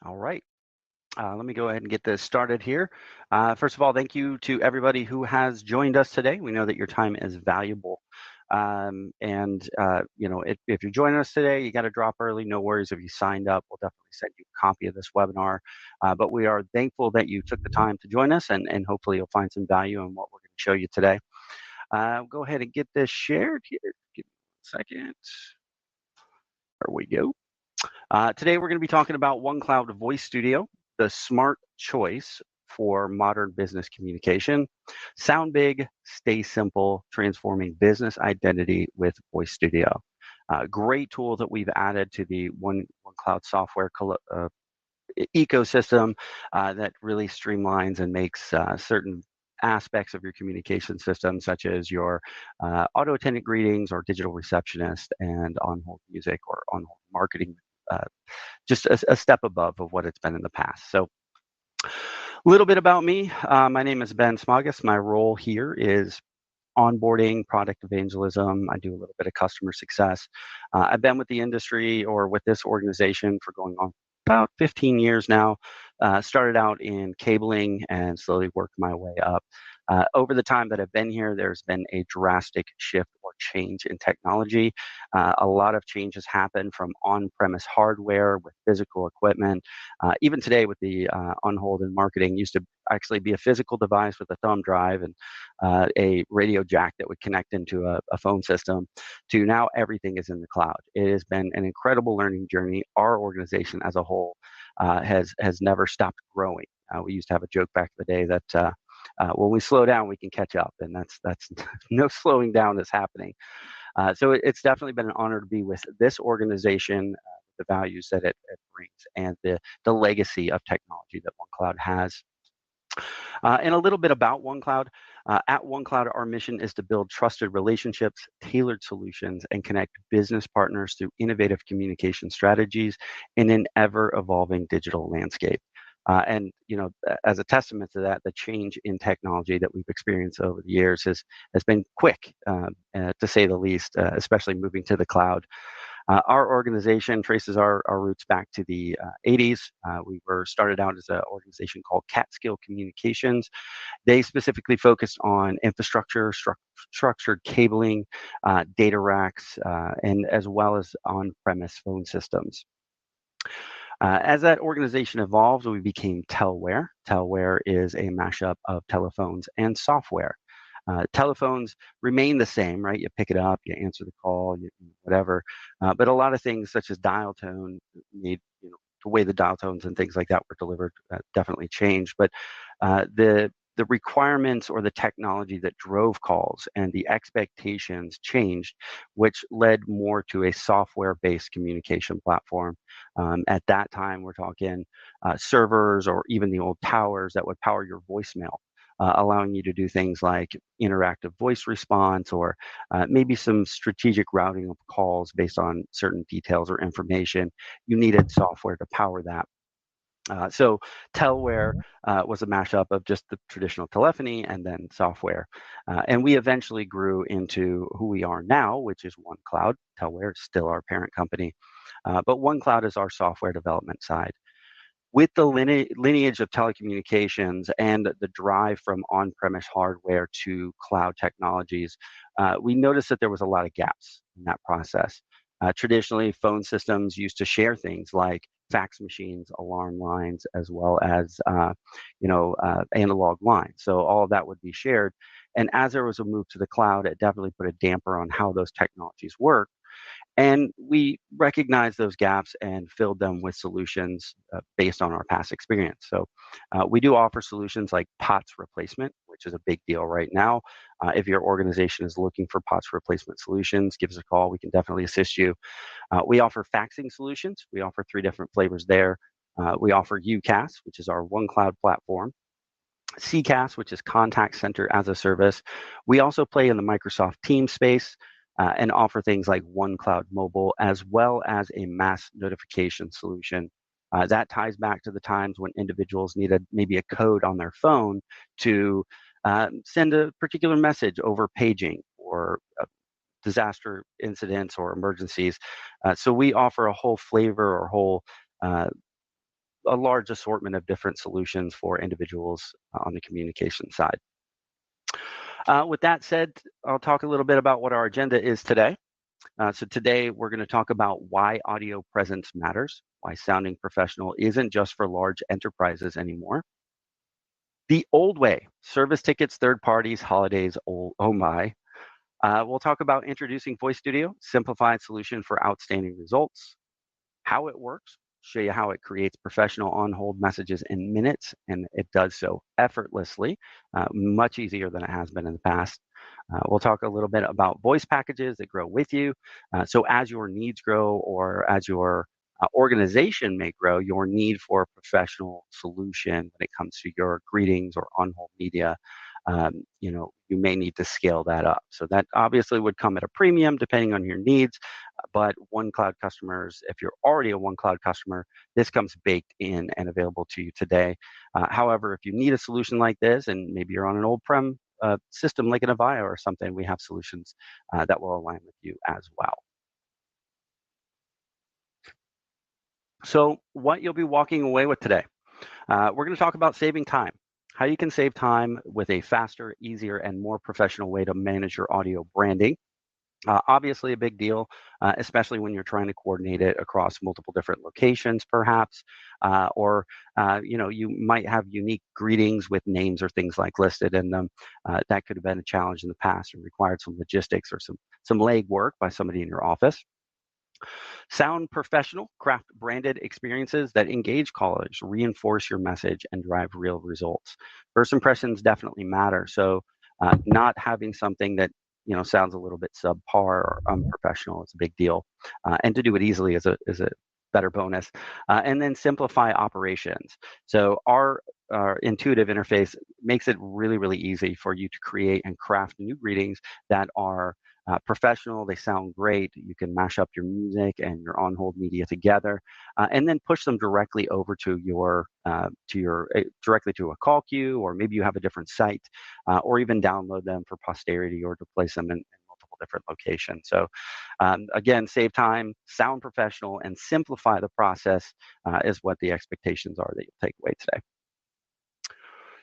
All right. Let me go ahead and get this started here. First of all, thank you to everybody who has joined us today. We know that your time is valuable. If you're joining us today, you got to drop early. No worries if you signed up. We'll definitely send you a copy of this webinar. But we are thankful that you took the time to join us, and hopefully you'll find some value in what we're going to show you today. Go ahead and get this shared here. Give me 1 second. There we go. Today, we're going to be talking about OneCloud Voice Studio, the smart choice for modern business communication. Sound big, stay simple, transforming business identity with Voice Studio. Great tool that we've added to the OneCloud software ecosystem that really streamlines and makes certain aspects of your communication system, such as your auto attendant greetings or digital receptionist and on-hold music or on-hold marketing, uh, just a step above of what it's been in the past. So a little bit about me. My name is Ben Smagas. My role here is onboarding, product evangelism. I do a little bit of customer success. I've been with the industry or with this organization for going on about 15 years now. Started out in cabling and slowly worked my way up. Over the time that I've been here, there's been a drastic shift or change in technology. A lot of changes happen from on-premise hardware with physical equipment. Even today with the on-hold and marketing used to actually be a physical device with a thumb drive and a radio jack that would connect into a phone system, to now everything is in the cloud. It has been an incredible learning journey. Our organization as a whole has never stopped growing. We used to have a joke back in the day that when we slow down, we can catch up, and that's no slowing down is happening. So it's definitely been an honor to be with this organization, the values that it brings, and the legacy of technology that OneCloud has. And a little bit about OneCloud. At OneCloud, our mission is to build trusted relationships, tailored solutions, and connect business partners through innovative communication strategies in an ever-evolving digital landscape. As a testament to that, the change in technology that we've experienced over the years has been quick, to say the least, especially moving to the cloud. Our organization traces our roots back to the 80s. We were started out as an organization called Catskill Communications. They specifically focused on infrastructure, structured cabling, data racks, and as well as on-premise phone systems. As that organization evolved, we became Telware. Telware is a mashup of telephones and software. Telephones remain the same, right? You pick it up, you answer the call, whatever. But a lot of things such as dial tone need, the way the dial tones and things like that were delivered definitely changed. But the requirements or the technology that drove calls and the expectations changed, which led more to a software-based communication platform. At that time, we're talking servers or even the old towers that would power your voicemail. Allowing you to do things like interactive voice response or maybe some strategic routing of calls based on certain details or information. You needed software to power that. So Telware was a mashup of just the traditional telephony and then software. And we eventually grew into who we are now, which is OneCloud. Telware is still our parent company. But OneCloud is our software development side. With the lineage of telecommunications and the drive from on-premise hardware to cloud technologies, we noticed that there was a lot of gaps in that process. Traditionally, phone systems used to share things like fax machines, alarm lines, as well as analog lines. So all of that would be shared. And as there was a move to the cloud, it definitely put a damper on how those technologies work. And we recognized those gaps and filled them with solutions based on our past experience. So we do offer solutions like POTS replacement, which is a big deal right now. If your organization is looking for POTS replacement solutions, give us a call. We can definitely assist you. We offer faxing solutions. We offer 3 different flavors there. We offer UCaaS, which is our OneCloud platform. CCaaS, which is contact center as a service. We also play in the Microsoft Teams space and offer things like OneCloud Mobile, as well as a mass notification solution. That ties back to the times when individuals needed maybe a code on their phone to send a particular message over paging or disaster incidents or emergencies. So we offer a whole flavor or whole uh, a large assortment of different solutions for individuals on the communication side. With that said, I'll talk a little bit about what our agenda is today. So today we're going to talk about why audio presence matters, why sounding professional isn't just for large enterprises anymore. The old way, service tickets, third parties, holidays, oh my. We'll talk about introducing Voice Studio, simplified solution for outstanding results, how it works, show you how it creates professional on-hold messages in minutes, and it does so effortlessly, much easier than it has been in the past. We'll talk a little bit about voice packages that grow with you. So as your needs grow or as your organization may grow, your need for a professional solution when it comes to your greetings or on-hold media, you may need to scale that up. So that obviously would come at a premium depending on your needs. But OneCloud customers, if you're already a OneCloud customer, this comes baked in and available to you today. However, if you need a solution like this, and maybe you're on an on-prem system like an Avaya or something, we have solutions that will align with you as well. So what you'll be walking away with today, we're going to talk about saving time, how you can save time with a faster, easier, and more professional way to manage your audio branding. Obviously a big deal, especially when you're trying to coordinate it across multiple different locations, perhaps, or you might have unique greetings with names or things like listed in them. That could have been a challenge in the past and required some logistics or some legwork by somebody in your office. Sound professional, craft branded experiences that engage callers, reinforce your message, and drive real results. First impressions definitely matter. So, not having something that sounds a little bit subpar or unprofessional is a big deal, and to do it easily is a better bonus. And then simplify operations. So our intuitive interface makes it really, really easy for you to create and craft new greetings that are professional. They sound great. You can mash up your music and your on-hold media together, and then push them directly over to your directly to a call queue, or maybe you have a different site, or even download them for posterity or to place them in multiple different locations. So again, save time, sound professional, and simplify the process is what the expectations are that you'll take away today.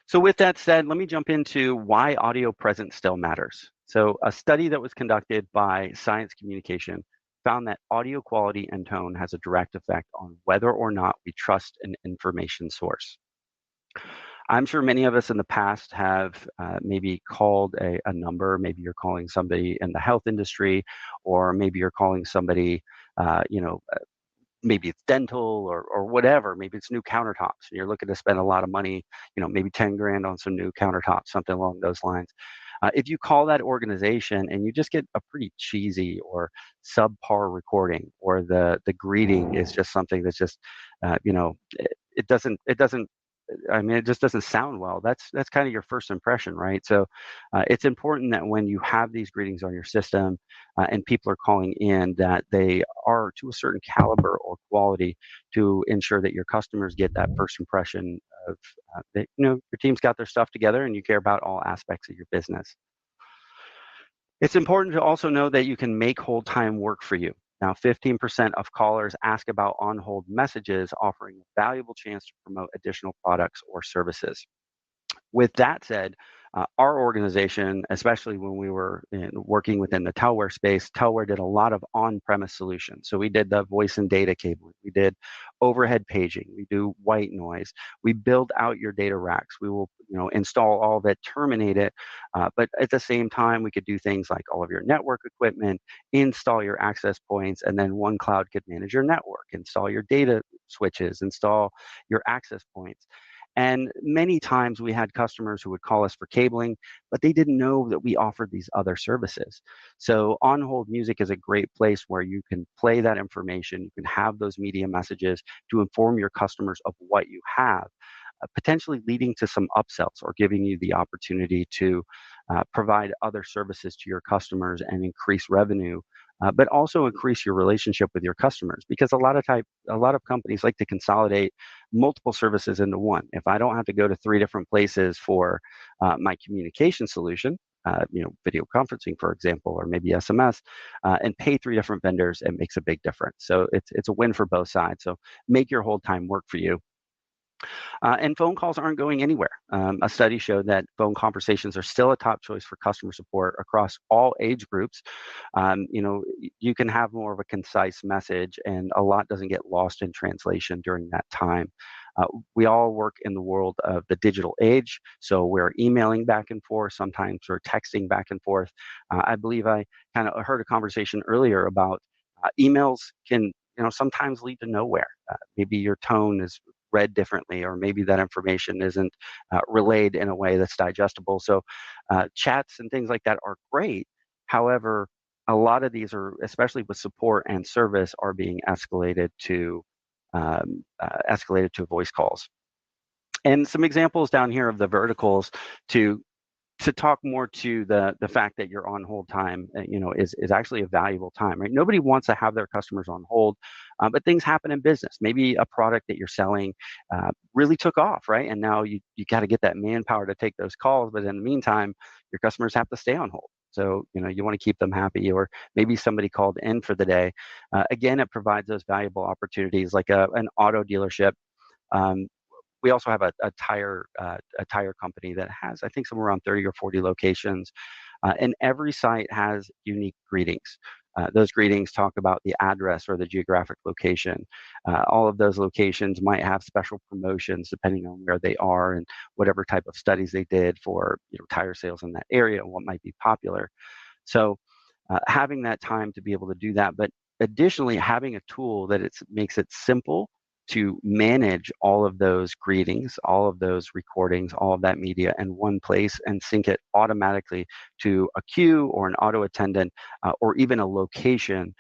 So with that said, let me jump into why audio presence still matters. So a study that was conducted by Science Communication found that audio quality and tone has a direct effect on whether or not we trust an information source. I'm sure many of us in the past have maybe called a number. Maybe you're calling somebody in the health industry, or maybe you're calling somebody, maybe it's dental or whatever. Maybe it's new countertops and you're looking to spend a lot of money, maybe 10 grand on some new countertops, something along those lines. If you call that organization and you just get a pretty cheesy or subpar recording, or the greeting is just something that's just, it doesn't I mean, it just doesn't sound well. That's kind of your first impression, right? So it's important that when you have these greetings on your system and people are calling in, that they are to a certain caliber or quality to ensure that your customers get that first impression of that your team's got their stuff together and you care about all aspects of your business. It's important to also know that you can make hold time work for you. Now, 15% of callers ask about on hold messages, offering a valuable chance to promote additional products or services. With that said, our organization, especially when we were working within the telware space, telware did a lot of on-premise solutions. So we did the voice and data cabling, we did overhead paging, we do white noise, we build out your data racks, we will install all of it, terminate it, but at the same time we could do things like all of your network equipment, install your access points, and then OneCloud could manage your network, install your data switches, install your access points. And many times we had customers who would call us for cabling, but they didn't know that we offered these other services. So on-hold music is a great place where you can play that information. You can have those media messages to inform your customers of what you have, potentially leading to some upsells or giving you the opportunity to provide other services to your customers and increase revenue, but also increase your relationship with your customers, because a lot of companies like to consolidate multiple services into one. If I don't have to go to 3 different places for my communication solution, video conferencing, for example, or maybe SMS, and pay 3 different vendors, it makes a big difference. So it's a win for both sides. So make your hold time work for you. And phone calls aren't going anywhere. A study showed that phone conversations are still a top choice for customer support across all age groups. You can have more of a concise message, and a lot doesn't get lost in translation during that time. We all work in the world of the digital age, so we're emailing back and forth. Sometimes we're texting back and forth. I believe I kind of heard a conversation earlier about emails can sometimes lead to nowhere. Maybe your tone is read differently, or maybe that information isn't relayed in a way that's digestible. So chats and things like that are great. However, a lot of these are, especially with support and service, are being escalated to voice calls. And some examples down here of the verticals to talk more to the fact that your on hold time, is actually a valuable time, right? Nobody wants to have their customers on hold, but things happen in business. Maybe a product that you're selling really took off, right? And now you got to get that manpower to take those calls, but in the meantime, your customers have to stay on hold. So you want to keep them happy, or maybe somebody called in for the day. Again, it provides those valuable opportunities, like an auto dealership. Um, we also have a tire company that has, I think, somewhere around 30 or 40 locations, and every site has unique greetings. Those greetings talk about the address or the geographic location. All of those locations might have special promotions depending on where they are and whatever type of studies they did for tire sales in that area and what might be popular. So having that time to be able to do that, but additionally having a tool that makes it simple to manage all of those greetings, all of those recordings, all of that media in one place and sync it automatically to a queue or an auto attendant, or even a location,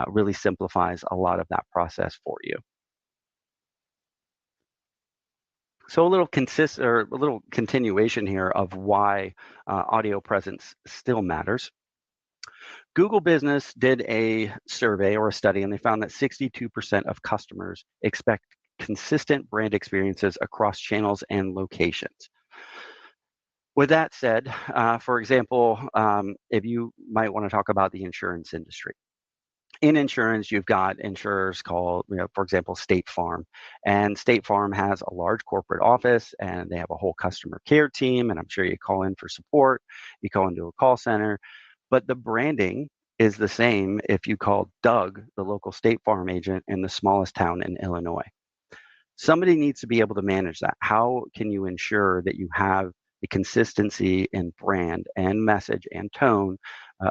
really simplifies a lot of that process for you. So a little continuation here of why audio presence still matters. Google Business did a survey or a study, and they found that 62% of customers expect consistent brand experiences across channels and locations. With that said, for example, if you might want to talk about the insurance industry. In insurance, you've got insurers called, for example, State Farm. And State Farm has a large corporate office, and they have a whole customer care team. And I'm sure you call in for support, you call into a call center, but the branding is the same if you call Doug, the local State Farm agent in the smallest town in Illinois. Somebody needs to be able to manage that. How can you ensure that you have the consistency in brand and message and tone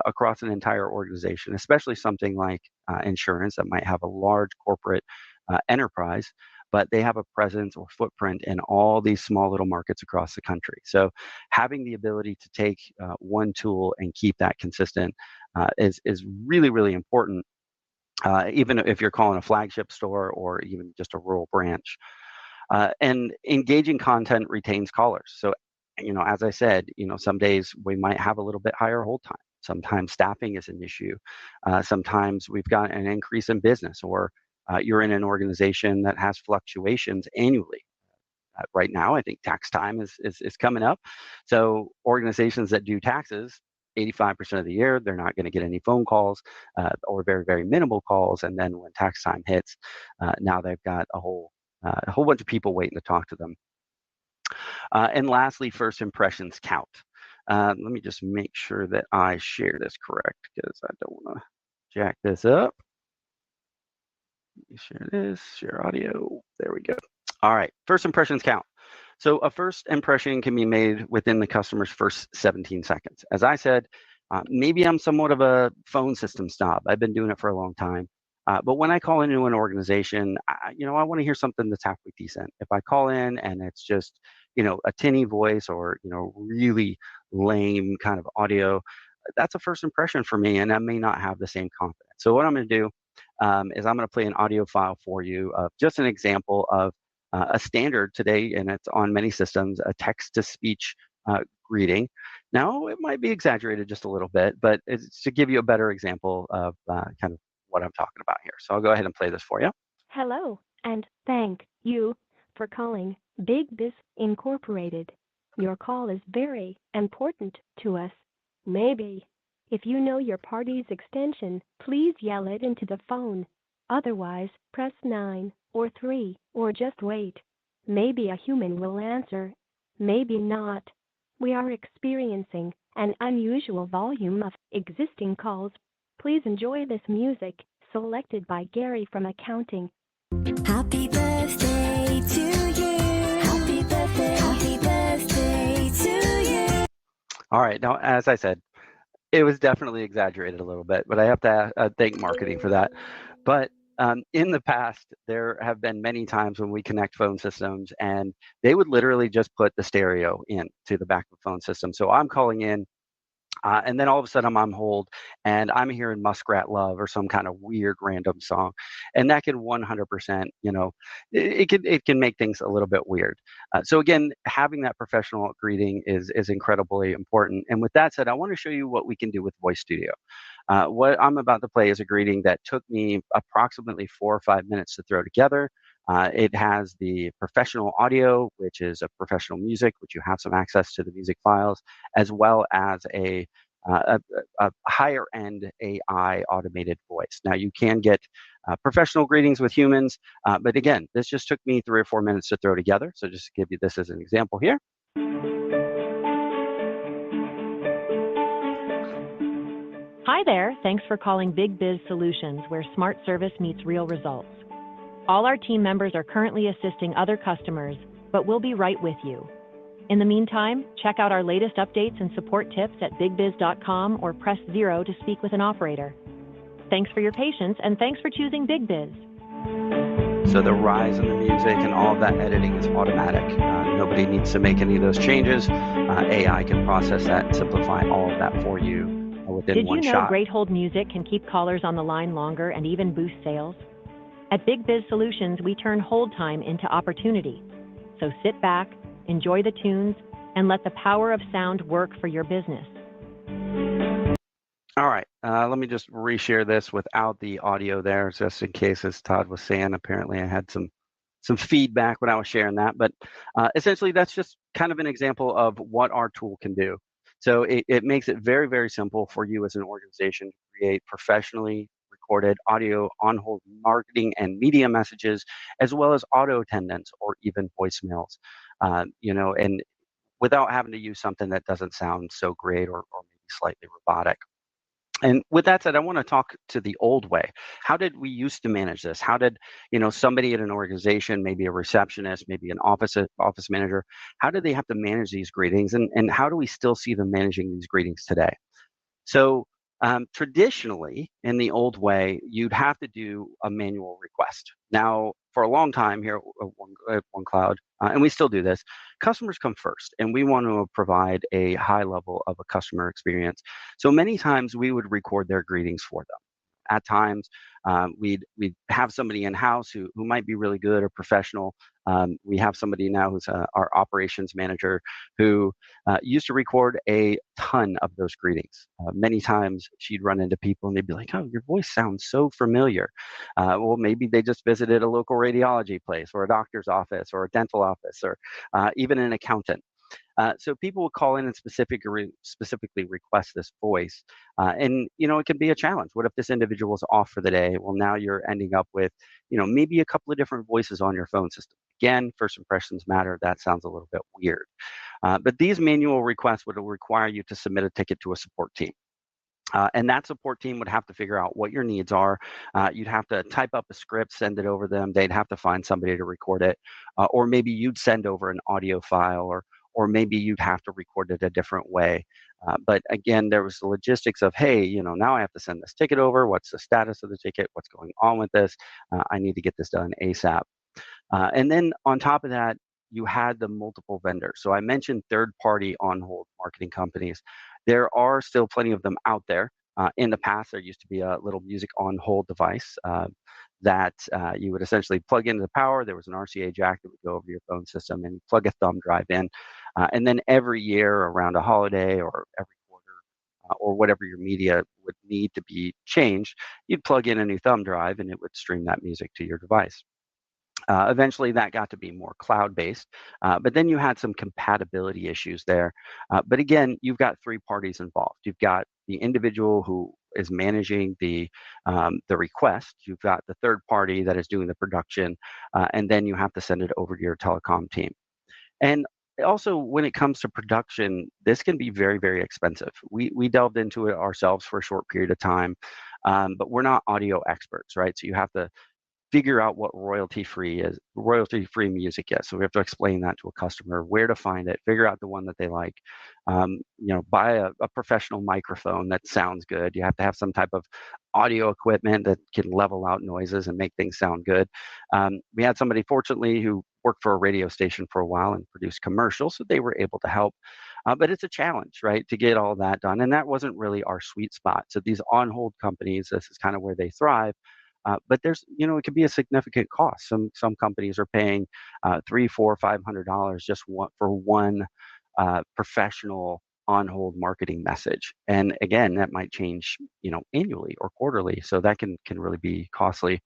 across an entire organization, especially something like insurance that might have a large corporate enterprise, but they have a presence or footprint in all these small little markets across the country. So having the ability to take one tool and keep that consistent is really, really important, even if you're calling a flagship store or even just a rural branch. And engaging content retains callers. So, as I said, some days we might have a little bit higher hold time. Sometimes staffing is an issue. Sometimes we've got an increase in business, or you're in an organization that has fluctuations annually. Right now, I think tax time is coming up. So organizations that do taxes 85% of the year, they're not going to get any phone calls, or very, very minimal calls. And then when tax time hits, now they've got a whole bunch of people waiting to talk to them. And lastly, first impressions count. Let me just make sure that I share this correct, because I don't want to jack this up. Let me share this, share audio. There we go. All right, first impressions count. So a first impression can be made within the customer's first 17 seconds. As I said, maybe I'm somewhat of a phone system snob. I've been doing it for a long time. But when I call into an organization, I want to hear something that's halfway decent. If I call in and it's just, a tinny voice, or, really lame kind of audio, that's a first impression for me, and I may not have the same confidence. So what I'm going to do is I'm going to play an audio file for you of just an example of a standard today, and it's on many systems, a text-to-speech greeting. Now, it might be exaggerated just a little bit, but it's to give you a better example of kind of what I'm talking about here. So I'll go ahead and play this for you. Hello, and thank you for calling Big Biz Incorporated. Your call is very important to us. Maybe. If you know your party's extension, please yell it into the phone. Otherwise, press 9 or 3 or just wait. Maybe a human will answer, maybe not. We are experiencing an unusual volume of existing calls. Please enjoy this music, selected by Gary from accounting. Happy birthday to you. Happy birthday to you. All right. Now, as I said, it was definitely exaggerated a little bit, but I have to thank marketing for that. But in the past, there have been many times when we connect phone systems and they would literally just put the stereo in to the back of the phone system. So I'm calling in and then all of a sudden I'm on hold and I'm hearing Muskrat Love or some kind of weird random song. And that can 100%, it can make things a little bit weird. So again, having that professional greeting is incredibly important. And with that said, I want to show you what we can do with Voice Studio. What I'm about to play is a greeting that took me approximately 4 or 5 minutes to throw together. It has the professional audio, which is a professional music, which you have some access to the music files, as well as a higher end AI automated voice. Now, you can get professional greetings with humans, but again, this just took me 3 or 4 minutes to throw together. So just to give you this as an example here. Hi there, thanks for calling Big Biz Solutions, where smart service meets real results. All our team members are currently assisting other customers, but we'll be right with you. In the meantime, check out our latest updates and support tips at bigbiz.com or press 0 to speak with an operator. Thanks for your patience and thanks for choosing Big Biz. So the rise in the music and all of that editing is automatic. Nobody needs to make any of those changes. AI can process that and simplify all of that for you within Did one you know shot. great hold music can keep callers on the line longer and even boost sales? At Big Biz Solutions, we turn hold time into opportunity. So sit back, enjoy the tunes, and let the power of sound work for your business. All right, let me just reshare this without the audio there, just in case, as Todd was saying, apparently I had some feedback when I was sharing that. But essentially, that's just kind of an example of what our tool can do. So it makes it very, very simple for you as an organization to create professionally recorded audio on-hold marketing and media messages, as well as auto attendants or even voicemails, and without having to use something that doesn't sound so great or maybe slightly robotic. And with that said, I want to talk to the old way. How did we used to manage this? How did, somebody at an organization, maybe a receptionist, maybe an office manager, how did they have to manage these greetings? And how do we still see them managing these greetings today? So traditionally, in the old way, you'd have to do a manual request. Now, for a long time here at OneCloud, and we still do this, customers come first, and we want to provide a high level of a customer experience. So many times we would record their greetings for them. At times, we'd have somebody in house who might be really good or professional. We have somebody now who's our operations manager who used to record a ton of those greetings. Many times she'd run into people and they'd be like, "Oh, your voice sounds so familiar." Well, maybe they just visited a local radiology place or a doctor's office or a dental office or even an accountant. So people will call in and specifically request this voice, and it can be a challenge. What if this individual is off for the day? Well, now you're ending up with maybe a couple of different voices on your phone system. Again, first impressions matter. That sounds a little bit weird. But these manual requests would require you to submit a ticket to a support team. And that support team would have to figure out what your needs are. You'd have to type up a script, send it over them. They'd have to find somebody to record it, or maybe you'd send over an audio file, or maybe you'd have to record it a different way. But again, there was the logistics of, hey, now I have to send this ticket over. What's the status of the ticket? What's going on with this? I need to get this done ASAP. And then on top of that, you had the multiple vendors. So I mentioned third-party on-hold marketing companies. There are still plenty of them out there. In the past, there used to be a little music on-hold device that you would essentially plug into the power. There was an RCA jack that would go over your phone system and plug a thumb drive in. And then every year around a holiday or every quarter or whatever your media would need to be changed, you'd plug in a new thumb drive and it would stream that music to your device. Eventually, that got to be more cloud-based, but then you had some compatibility issues there. But again, you've got three parties involved. You've got the individual who is managing the request. You've got the third party that is doing the production, and then you have to send it over to your telecom team. And also, when it comes to production, this can be very, very expensive. We delved into it ourselves for a short period of time, but we're not audio experts, right? So you have to figure out what royalty-free music is. So we have to explain that to a customer, where to find it, figure out the one that they like. Buy a professional microphone that sounds good. You have to have some type of audio equipment that can level out noises and make things sound good. We had somebody, fortunately, who worked for a radio station for a while and produced commercials, so they were able to help. But it's a challenge, right, to get all that done. And that wasn't really our sweet spot. So these on-hold companies, this is kind of where they thrive. But there's, it could be a significant cost. Some companies are paying $300, $400, $500 just for one professional on-hold marketing message. And again, that might change, annually or quarterly. So that can really be costly.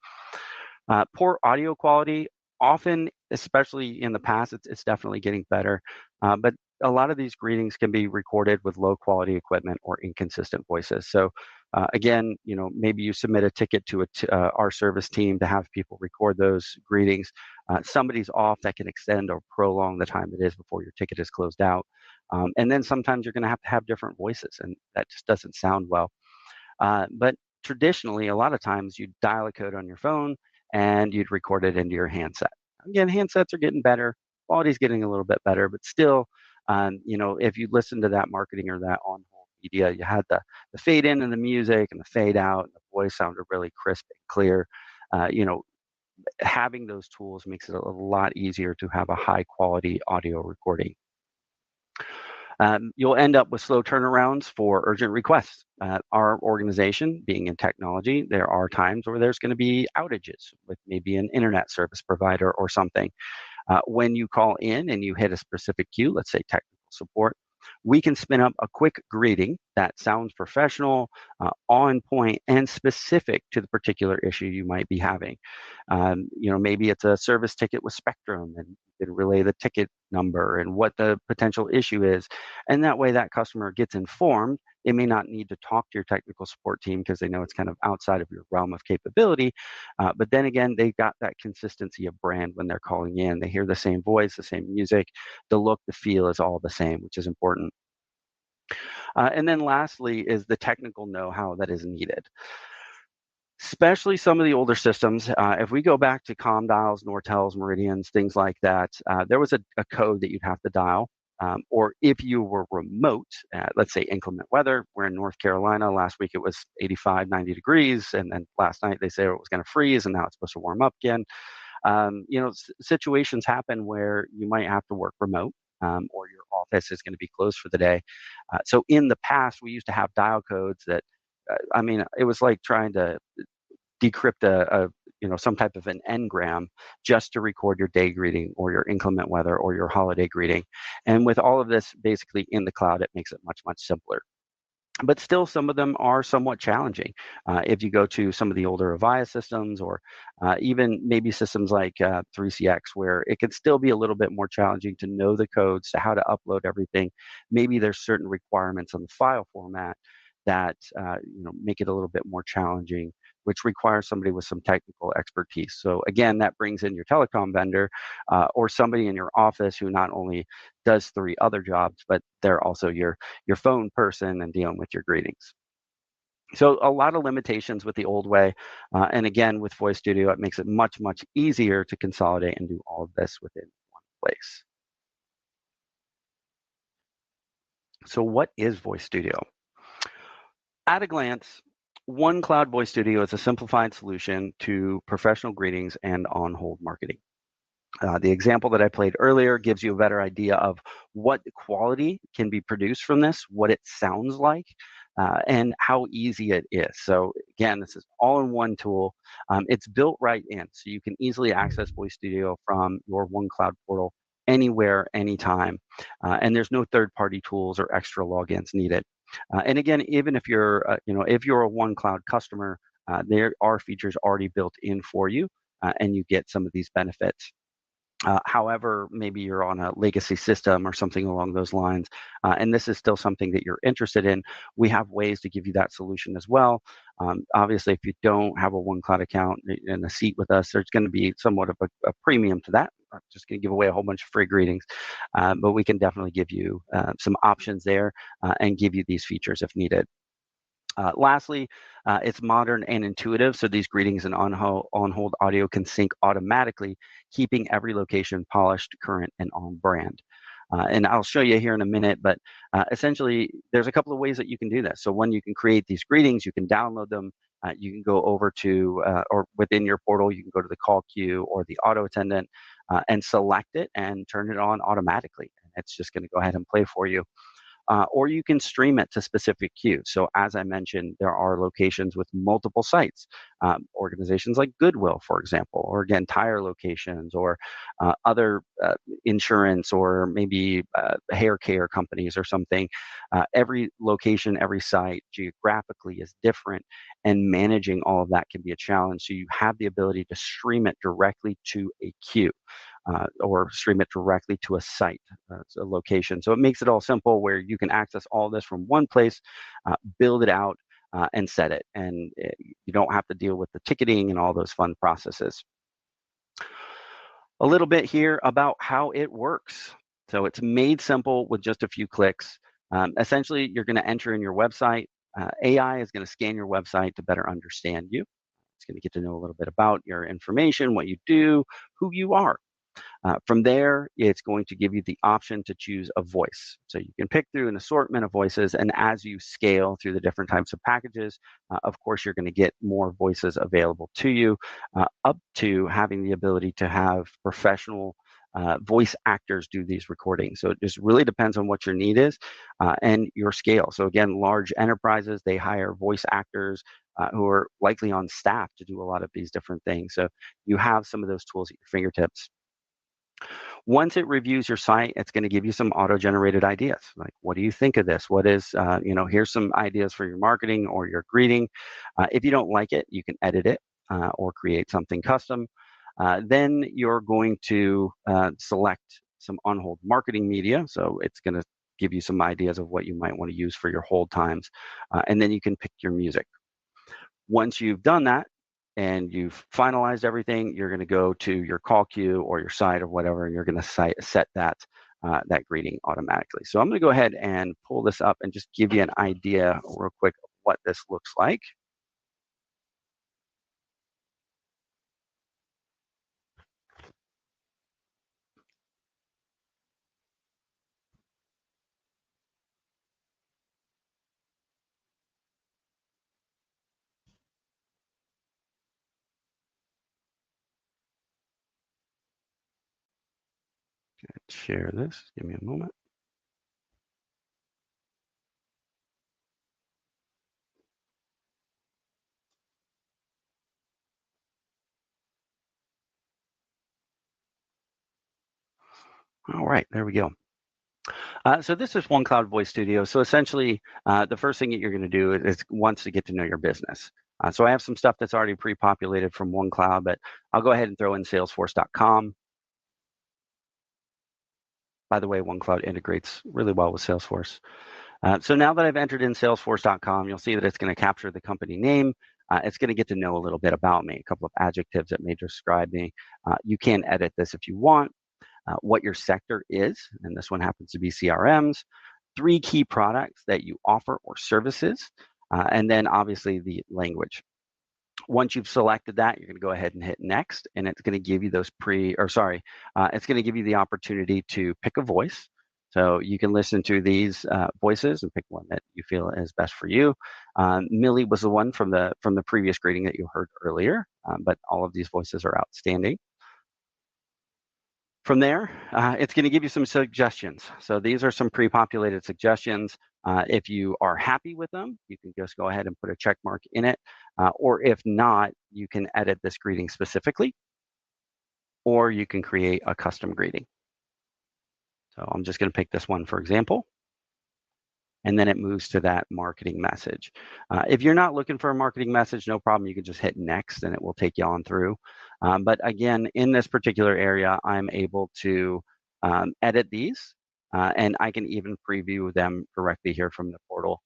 Poor audio quality, often, especially in the past, it's definitely getting better. But a lot of these greetings can be recorded with low quality equipment or inconsistent voices. So again, maybe you submit a ticket to our service team to have people record those greetings. Somebody's off, that can extend or prolong the time it is before your ticket is closed out. And then sometimes you're going to have different voices, and that just doesn't sound well. But traditionally, a lot of times you'd dial a code on your phone and you'd record it into your handset. Again, handsets are getting better, quality's getting a little bit better, but still, if you listen to that marketing or that on-hold media, you had the fade in and the music and the fade out, and the voice sounded really crisp and clear. Having those tools makes it a lot easier to have a high quality audio recording. You'll end up with slow turnarounds for urgent requests. Our organization, being in technology, there are times where there's going to be outages with maybe an internet service provider or something. When you call in and you hit a specific queue, let's say technical support, we can spin up a quick greeting that sounds professional, on point, and specific to the particular issue you might be having. Maybe it's a service ticket with Spectrum, and you can relay the ticket number and what the potential issue is. And that way that customer gets informed. They may not need to talk to your technical support team because they know it's kind of outside of your realm of capability. But then again, they got that consistency of brand when they're calling in. They hear the same voice, the same music, the look, the feel is all the same, which is important. And then lastly is the technical know-how that is needed. Especially some of the older systems. If we go back to comm dials, Nortels, Meridians, things like that, there was a code that you'd have to dial. Or if you were remote, let's say inclement weather, we're in North Carolina. Last week it was 85, 90 degrees. And then last night they said it was going to freeze, and now it's supposed to warm up again. Situations happen where you might have to work remote, or your office is going to be closed for the day. So in the past, we used to have dial codes that, it was like trying to decrypt some type of an engram just to record your day greeting or your inclement weather or your holiday greeting. And with all of this basically in the cloud, it makes it much, much simpler. But still, some of them are somewhat challenging. If you go to some of the older Avaya systems, or even maybe systems like 3CX, where it can still be a little bit more challenging to know the codes, to how to upload everything. Maybe there's certain requirements on the file format that make it a little bit more challenging, which requires somebody with some technical expertise. So again, that brings in your telecom vendor or somebody in your office who not only does 3 other jobs, but they're also your phone person and dealing with your greetings. So a lot of limitations with the old way. And again, with Voice Studio, it makes it much, much easier to consolidate and do all of this within one place. So what is Voice Studio? At a glance, OneCloud Voice Studio is a simplified solution to professional greetings and on-hold marketing. The example that I played earlier gives you a better idea of what quality can be produced from this, what it sounds like, and how easy it is. So again, this is all-in-one tool. It's built right in, so you can easily access Voice Studio from your OneCloud portal anywhere, anytime. And there's no third-party tools or extra logins needed. And again, even if you're a OneCloud customer, there are features already built in for you, and you get some of these benefits. However, maybe you're on a legacy system or something along those lines, and this is still something that you're interested in, we have ways to give you that solution as well. Obviously, if you don't have a OneCloud account and a seat with us, there's going to be somewhat of a premium to that. I'm just going to give away a whole bunch of free greetings, but we can definitely give you some options there and give you these features if needed. Lastly, it's modern and intuitive, so these greetings and on-hold audio can sync automatically, keeping every location polished, current, and on brand. And I'll show you here in a minute, but essentially, there's a couple of ways that you can do this. So one, you can create these greetings, you can download them, you can go over to, or within your portal, you can go to the call queue or the auto attendant and select it and turn it on automatically. And it's just going to go ahead and play for you. Or you can stream it to specific queues. So as I mentioned, there are locations with multiple sites, organizations like Goodwill, for example, or again, tire locations, or other insurance, or maybe hair care companies or something. Every location, every site geographically is different, and managing all of that can be a challenge. So you have the ability to stream it directly to a queue. Or stream it directly to a site, a location. So it makes it all simple where you can access all this from one place, build it out, and set it. And you don't have to deal with the ticketing and all those fun processes. A little bit here about how it works. So it's made simple with just a few clicks. Essentially, you're going to enter in your website. AI is going to scan your website to better understand you. It's going to get to know a little bit about your information, what you do, who you are. From there, it's going to give you the option to choose a voice. So you can pick through an assortment of voices, and as you scale through the different types of packages, of course, you're going to get more voices available to you, up to having the ability to have professional voice actors do these recordings. So it just really depends on what your need is and your scale. So again, large enterprises, they hire voice actors who are likely on staff to do a lot of these different things. So you have some of those tools at your fingertips. Once it reviews your site, it's going to give you some auto-generated ideas. Like, what do you think of this? What is, here's some ideas for your marketing or your greeting. If you don't like it, you can edit it or create something custom. Then you're going to select some on-hold marketing media. So it's going to give you some ideas of what you might want to use for your hold times. And then you can pick your music. Once you've done that, and you've finalized everything, you're going to go to your call queue or your site or whatever, and you're going to set that that greeting automatically. So I'm going to go ahead and pull this up and just give you an idea real quick of what this looks like. Share this. Give me a moment. All right, there we go. So this is OneCloud Voice Studio. So essentially, the first thing that you're going to do is wants to get to know your business. So I have some stuff that's already pre-populated from OneCloud, but I'll go ahead and throw in Salesforce.com. By the way, OneCloud integrates really well with Salesforce. So now that I've entered in Salesforce.com, you'll see that it's going to capture the company name. It's going to get to know a little bit about me, a couple of adjectives that may describe me. You can edit this if you want. What your sector is, and this one happens to be CRMs, 3 key products that you offer or services, and then obviously the language. Once you've selected that, you're going to go ahead and hit next, and it's going to give you those it's going to give you the opportunity to pick a voice. So you can listen to these voices and pick one that you feel is best for you. Millie was the one from the previous greeting that you heard earlier, but all of these voices are outstanding. From there, it's going to give you some suggestions. So these are some pre-populated suggestions. If you are happy with them, you can just go ahead and put a check mark in it. Or if not, you can edit this greeting specifically, or you can create a custom greeting. So I'm just going to pick this one for example. and then it moves to that marketing message. If you're not looking for a marketing message, no problem. You can just hit next and it will take you on through. But again, in this particular area, I'm able to edit these and I can even preview them directly here from the portal.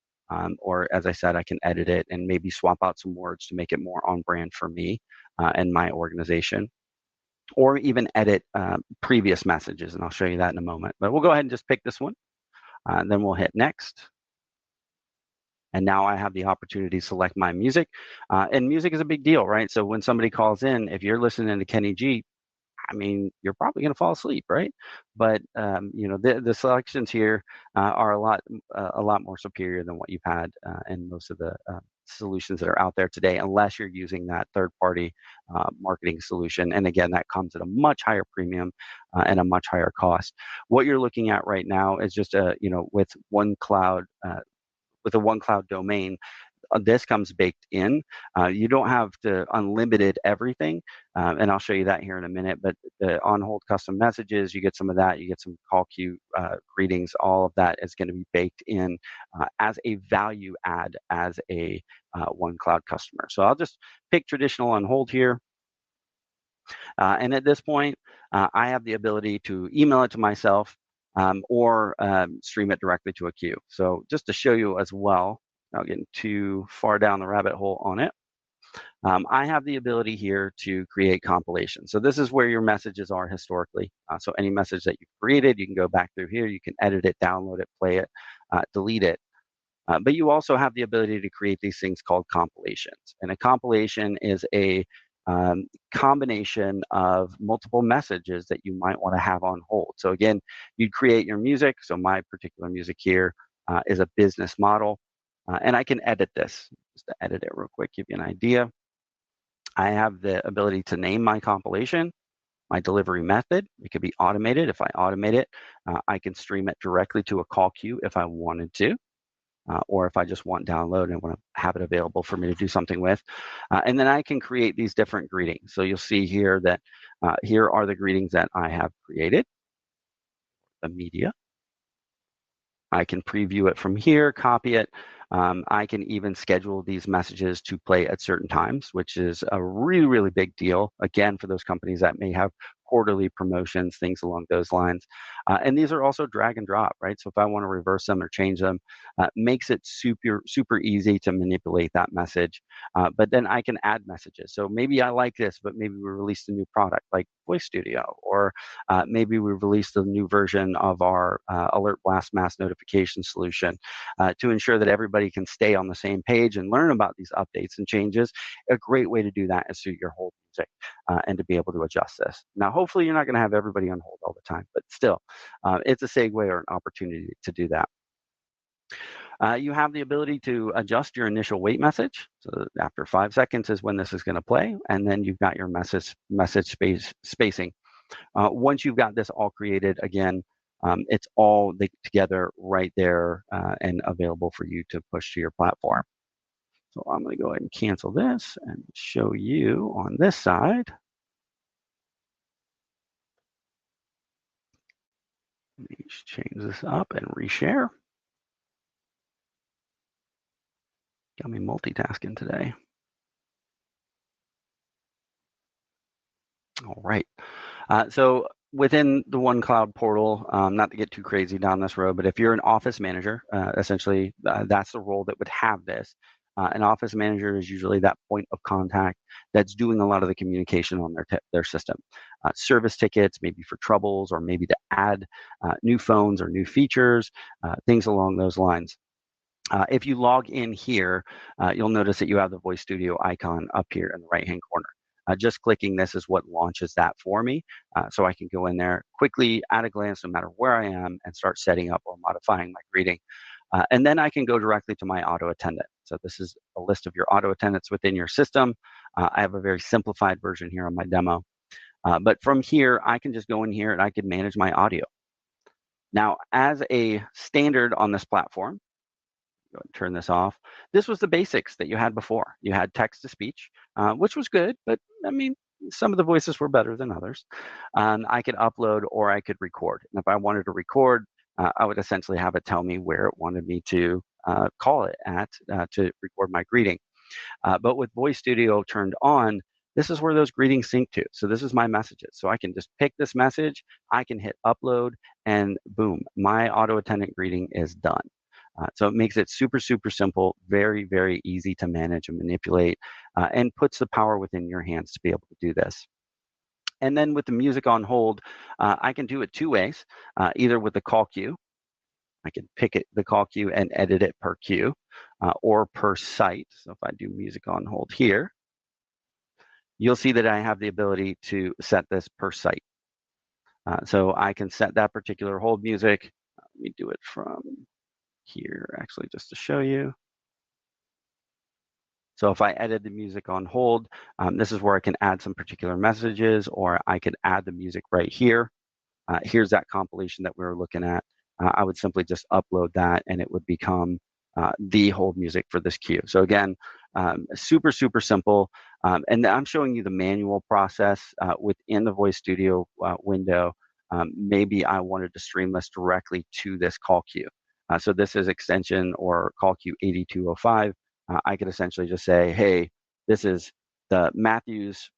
Or as I said, I can edit it and maybe swap out some words to make it more on brand for me and my organization, or even edit previous messages. And I'll show you that in a moment. But we'll go ahead and just pick this one. Then we'll hit next. And now I have the opportunity to select my music. And music is a big deal, right? So when somebody calls in, if you're listening to Kenny G, I mean, you're probably going to fall asleep, right? But the selections here are a lot more superior than what you've had in most of the solutions that are out there today, unless you're using that third-party marketing solution. And again, that comes at a much higher premium and a much higher cost. What you're looking at right now is just with OneCloud. With a OneCloud domain, this comes baked in. You don't have to unlimited everything, and I'll show you that here in a minute, but the on-hold custom messages, you get some of that, you get some call queue greetings, all of that is going to be baked in as a value add as a OneCloud customer. So I'll just pick traditional on hold here. And at this point, I have the ability to email it to myself or stream it directly to a queue. So just to show you as well, not getting too far down the rabbit hole on it, I have the ability here to create compilations. So this is where your messages are historically. So any message that you've created, you can go back through here, you can edit it, download it, play it, delete it. But you also have the ability to create these things called compilations. And a compilation is a combination of multiple messages that you might want to have on hold. So again, you'd create your music. So my particular music here is a business model. And I can edit this, just to edit it real quick, give you an idea. I have the ability to name my compilation, my delivery method. It could be automated. If I automate it, I can stream it directly to a call queue if I wanted to. Or if I just want download and want to have it available for me to do something with. And then I can create these different greetings. So you'll see here that here are the greetings that I have created, the media. I can preview it from here, copy it. I can even schedule these messages to play at certain times, which is a really, really big deal, again, for those companies that may have quarterly promotions, things along those lines. And these are also drag and drop, right? So if I want to reverse them or change them, makes it super, super easy to manipulate that message. But then I can add messages. So maybe I like this, but maybe we released a new product like Voice Studio, or maybe we released a new version of our Alert Blast Mass Notification solution to ensure that everybody can stay on the same page and learn about these updates and changes. A great way to do that is through your hold music and to be able to adjust this. Now, hopefully you're not going to have everybody on hold all the time, but still, it's a segue or an opportunity to do that. You have the ability to adjust your initial wait message. So after 5 seconds is when this is going to play, and then you've got your message spacing. Once you've got this all created, again, it's all together right there and available for you to push to your platform. So I'm going to go ahead and cancel this and show you on this side. Let me change this up and reshare. Got me multitasking today. All right. So within the OneCloud portal, not to get too crazy down this road, but if you're an office manager, essentially that's the role that would have this. An office manager is usually that point of contact that's doing a lot of the communication on their system. Service tickets, maybe for troubles, or maybe to add new phones or new features, things along those lines. If you log in here, you'll notice that you have the Voice Studio icon up here in the right-hand corner. Just clicking this is what launches that for me. So I can go in there quickly at a glance, no matter where I am, and start setting up or modifying my greeting. And then I can go directly to my auto attendant. So this is a list of your auto attendants within your system. I have a very simplified version here on my demo. But from here, I can just go in here and I can manage my audio. Now, as a standard on this platform, go and turn this off. This was the basics that you had before. You had text to speech, which was good, but I mean, some of the voices were better than others. I could upload or I could record. And if I wanted to record, I would essentially have it tell me where it wanted me to call it at to record my greeting. But with Voice Studio turned on, this is where those greetings sync to. So this is my messages. So I can just pick this message, I can hit upload, and boom, my auto attendant greeting is done. So it makes it super, super simple, very, very easy to manage and manipulate, and puts the power within your hands to be able to do this. And then with the music on hold, I can do it two ways, either with the call queue. I can pick the call queue and edit it per queue or per site. So if I do music on hold here, you'll see that I have the ability to set this per site. So I can set that particular hold music. Let me do it from here, actually, just to show you. So if I edit the music on hold, this is where I can add some particular messages, or I can add the music right here. Here's that compilation that we were looking at. I would simply just upload that and it would become the hold music for this queue. So again, super, super simple. And I'm showing you the manual process within the Voice Studio window. Maybe I wanted to stream this directly to this call queue. So this is extension or call queue 8205. I could essentially just say, hey, this is the Matthews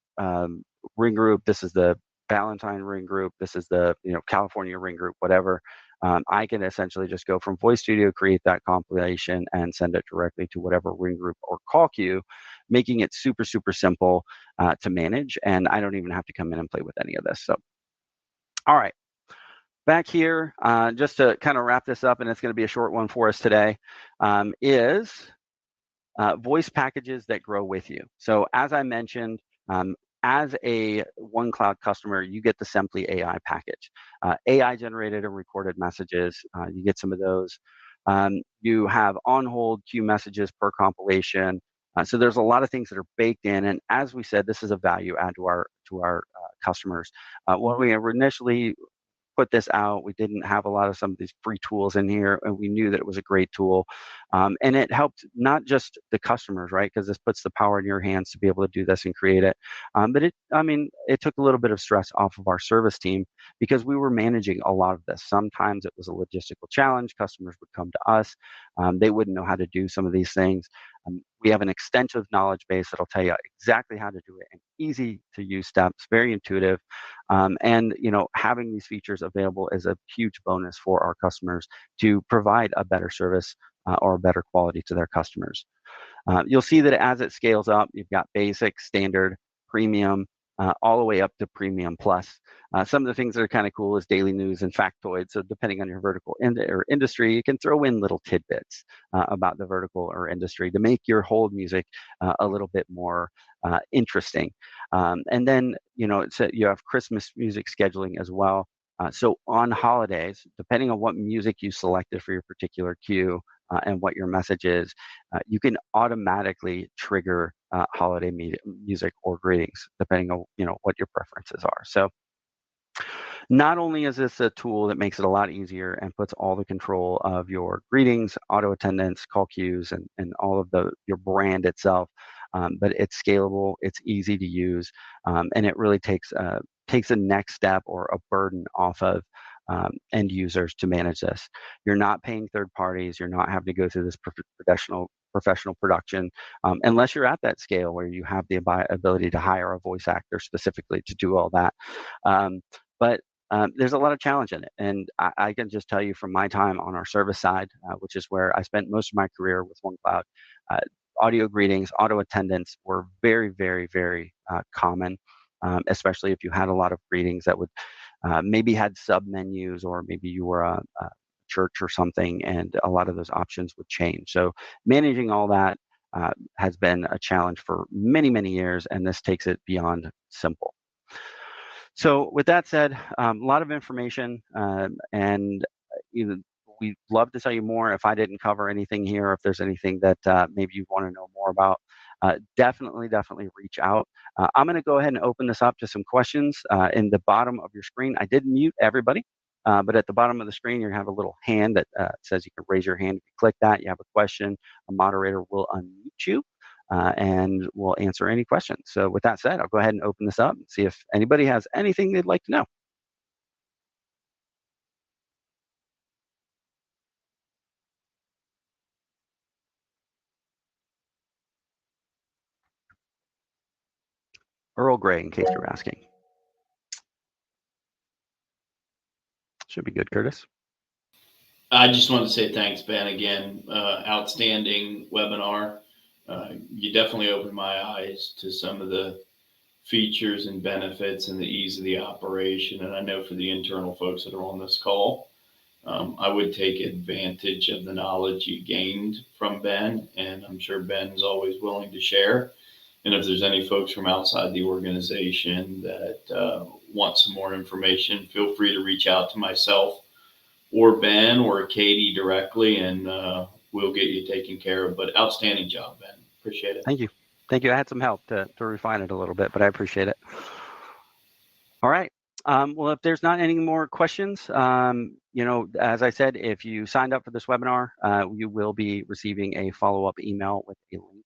ring group. This is the Valentine ring group. This is the California ring group, whatever. I can essentially just go from Voice Studio, create that compilation, and send it directly to whatever ring group or call queue, making it super, super simple to manage. And I don't even have to come in and play with any of this. So, all right. Back here, just to kind of wrap this up, and it's going to be a short one for us today, is voice packages that grow with you. So as I mentioned, as a OneCloud customer, you get the Simply AI package. AI generated and recorded messages, you get some of those. You have on-hold queue messages per compilation. So there's a lot of things that are baked in, and as we said, this is a value add to our customers. When we initially put this out, we didn't have a lot of some of these free tools in here, and we knew that it was a great tool. And it helped not just the customers, right? Because this puts the power in your hands to be able to do this and create it. But it took a little bit of stress off of our service team because we were managing a lot of this. Sometimes it was a logistical challenge. Customers would come to us. They wouldn't know how to do some of these things. We have an extensive knowledge base that'll tell you exactly how to do it in easy to use steps, very intuitive. And having these features available is a huge bonus for our customers to provide a better service or a better quality to their customers. You'll see that as it scales up, you've got basic, standard, premium, all the way up to premium plus. Some of the things that are kind of cool is daily news and factoids. So depending on your vertical or industry, you can throw in little tidbits about the vertical or industry to make your hold music a little bit more interesting. And then, you have Christmas music scheduling as well. So on holidays, depending on what music you selected for your particular queue and what your message is, you can automatically trigger holiday music or greetings, depending on what your preferences are. So not only is this a tool that makes it a lot easier and puts all the control of your greetings, auto attendance, call queues, and all of your brand itself, but it's scalable, it's easy to use, and it really takes a next step or a burden off of end users to manage this. You're not paying third parties. You're not having to go through this professional production unless you're at that scale where you have the ability to hire a voice actor specifically to do all that. But there's a lot of challenge in it. And I can just tell you from my time on our service side, which is where I spent most of my career with OneCloud, audio greetings, auto attendance were very, very, very common, especially if you had a lot of greetings that would maybe had sub menus, or maybe you were a church or something, and a lot of those options would change. So managing all that has been a challenge for many, many years, and this takes it beyond simple. So with that said, a lot of information, and we'd love to tell you more. If I didn't cover anything here, or if there's anything that maybe you want to know more about, definitely reach out. I'm going to go ahead and open this up to some questions in the bottom of your screen. I did mute everybody, but at the bottom of the screen, you have a little hand that says you can raise your hand. If you click that, you have a question. A moderator will unmute you, and we'll answer any questions. So with that said, I'll go ahead and open this up and see if anybody has anything they'd like to know. Earl Grey, in case you're asking. Should be good, Curtis. I just want to say thanks, Ben, again. Outstanding webinar. You definitely opened my eyes to some of the features and benefits and the ease of the operation. And I know for the internal folks that are on this call, I would take advantage of the knowledge you gained from Ben, and I'm sure Ben's always willing to share. And if there's any folks from outside the organization that want some more information, feel free to reach out to myself or Ben or Katie directly, and we'll get you taken care of. But outstanding job, Ben. Appreciate it. Thank you. Thank you. I had some help to refine it a little bit, but I appreciate it. All right. Well, if there's not any more questions, as I said, if you signed up for this webinar, you will be receiving a follow-up email with a link.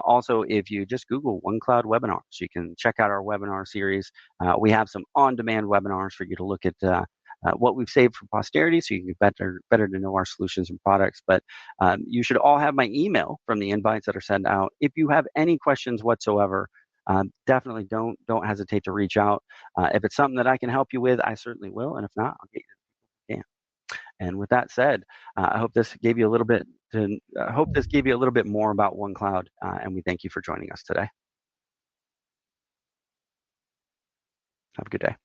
Also, if you just Google OneCloud webinars, you can check out our webinar series. We have some on-demand webinars for you to look at what we've saved for posterity, so you can get better to know our solutions and products. But you should all have my email from the invites that are sent out. If you have any questions whatsoever, definitely don't hesitate to reach out. If it's something that I can help you with, I certainly will. And if not, I'll get you to. And with that said, I hope this gave you a little bit. I hope this gave you a little bit more about OneCloud, and we thank you for joining us today. Have a good day.